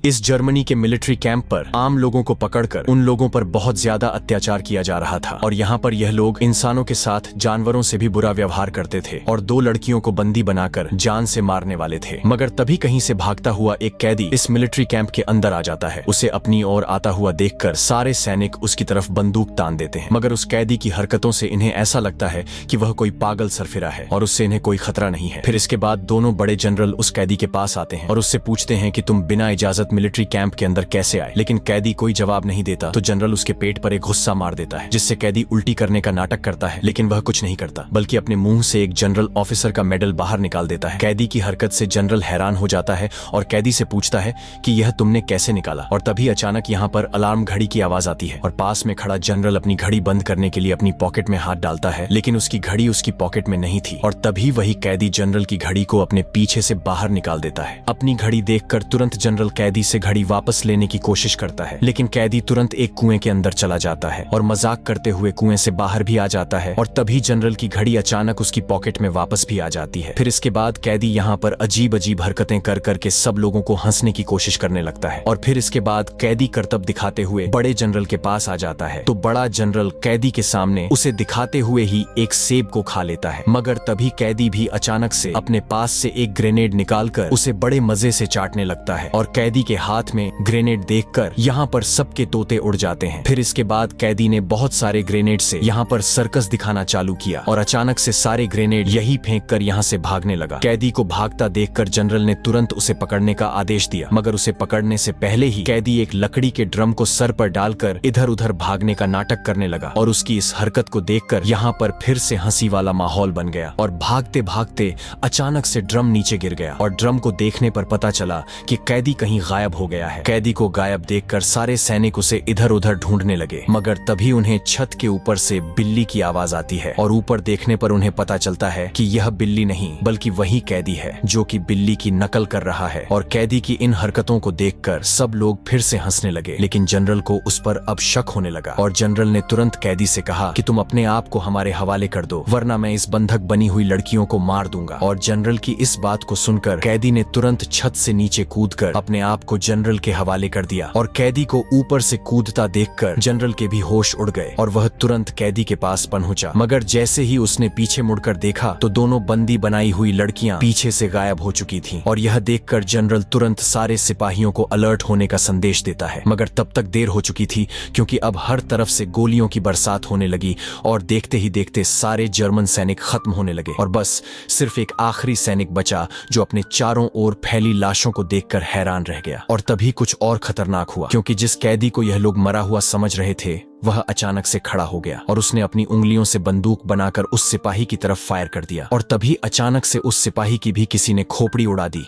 इस जर्मनी के military camp पर आम लोगों को पकड़कर उन लोगों पर बहुत ज्यादा अत्याचार किया जा रहा था और यहाँ पर यह लोग इंसानों के साथ जानवरों से भी बुरा व्यवहार करते थे और 2 लड़कियों को बंदी बनाकर जान से मारने वाले थे। मगर तभी कहीं से भागता हुआ एक कैदी इस मिलिट्री कैंप के अंदर आ जाता है। उसे अपनी ओर आता हुआ देखकर सारे सैनिक उसकी तरफ बंदूक तान देते हैं, मगर उस कैदी की हरकतों से इन्हें ऐसा लगता है कि वह कोई पागल सरफिरा है और उससे इन्हें कोई खतरा नहीं है। फिर इसके बाद दोनों बड़े जनरल उस कैदी के पास आते हैं और उससे पूछते हैं कि तुम बिना इजाजत मिलिट्री कैंप के अंदर कैसे आए। लेकिन कैदी कोई जवाब नहीं देता तो जनरल उसके पेट पर एक गुस्सा मार देता है, जिससे कैदी उल्टी करने का नाटक करता है, लेकिन वह कुछ नहीं करता बल्कि अपने मुंह से एक जनरल ऑफिसर का मेडल बाहर निकाल देता है। कैदी की हरकत से जनरल हैरान हो जाता है और कैदी से पूछता है कि यह तुमने कैसे निकाला। और तभी अचानक यहाँ पर अलार्म घड़ी की आवाज आती है और पास में खड़ा जनरल अपनी घड़ी बंद करने के लिए अपनी पॉकेट में हाथ डालता है, लेकिन उसकी घड़ी उसकी पॉकेट में नहीं थी। और तभी वही कैदी जनरल की घड़ी को अपने पीछे से बाहर निकाल देता है। अपनी घड़ी देखकर तुरंत जनरल कैदी से घड़ी वापस लेने की कोशिश करता है, लेकिन कैदी तुरंत एक कुएं के अंदर चला जाता है और मजाक करते हुए कुएं से बाहर भी आ जाता है। और तभी जनरल की घड़ी अचानक उसकी पॉकेट में वापस भी आ जाती है। फिर इसके बाद कैदी यहाँ पर अजीब अजीब हरकतें कर करके सब लोगों को हंसने की कोशिश करने लगता है। और फिर इसके बाद कैदी करतब दिखाते हुए बड़े जनरल के पास आ जाता है तो बड़ा जनरल कैदी के सामने उसे दिखाते हुए ही एक सेब को खा लेता है। मगर तभी कैदी भी अचानक से अपने पास से एक ग्रेनेड निकालकर उसे बड़े मजे से चाटने लगता है और कैदी के हाथ में ग्रेनेड देखकर यहाँ पर सबके तोते उड़ जाते हैं। फिर इसके बाद कैदी ने बहुत सारे ग्रेनेड से यहाँ पर सर्कस दिखाना चालू किया और अचानक से सारे ग्रेनेड यही फेंक कर यहाँ से भागने लगा। कैदी को भागता देखकर जनरल ने तुरंत उसे पकड़ने का आदेश दिया, मगर उसे पकड़ने से पहले ही कैदी एक लकड़ी के ड्रम को सर पर डालकर इधर उधर भागने का नाटक करने लगा। और उसकी इस हरकत को देखकर यहाँ पर फिर से हंसी वाला माहौल बन गया और भागते भागते अचानक से ड्रम नीचे गिर गया और ड्रम को देखने पर पता चला कि कैदी कहीं गायब हो गया है। कैदी को गायब देखकर सारे सैनिक उसे इधर उधर ढूंढने लगे, मगर तभी उन्हें छत के ऊपर से बिल्ली की आवाज आती है और ऊपर देखने पर उन्हें पता चलता है कि यह बिल्ली नहीं बल्कि वही कैदी है जो कि बिल्ली की नकल कर रहा है। और कैदी की इन हरकतों को देखकर सब लोग फिर से हंसने लगे, लेकिन जनरल को उस पर अब शक होने लगा और जनरल ने तुरंत कैदी से कहा कि तुम अपने आप को हमारे हवाले कर दो, वरना मैं इस बंधक बनी हुई लड़कियों को मार दूंगा। और जनरल की इस बात को सुनकर कैदी ने तुरंत छत से नीचे कूदकर अपने आप को जनरल के हवाले कर दिया। और कैदी को ऊपर से कूदता देखकर जनरल के भी होश उड़ गए और वह तुरंत कैदी के पास पहुंचा, मगर जैसे ही उसने पीछे मुड़कर देखा तो दोनों बंदी बनाई हुई लड़कियां पीछे से गायब हो चुकी थीं। और यह देखकर जनरल तुरंत सारे सिपाहियों को अलर्ट होने का संदेश देता है, मगर तब तक देर हो चुकी थी क्योंकि अब हर तरफ से गोलियों की बरसात होने लगी और देखते ही देखते सारे जर्मन सैनिक खत्म होने लगे और बस सिर्फ एक आखिरी सैनिक बचा जो अपने चारों ओर फैली लाशों को देखकर हैरान रह गया। और तभी कुछ और खतरनाक हुआ, क्योंकि जिस कैदी को यह लोग मरा हुआ समझ रहे थे वह अचानक से खड़ा हो गया और उसने अपनी उंगलियों से बंदूक बनाकर उस सिपाही की तरफ फायर कर दिया और तभी अचानक से उस सिपाही की भी किसी ने खोपड़ी उड़ा दी।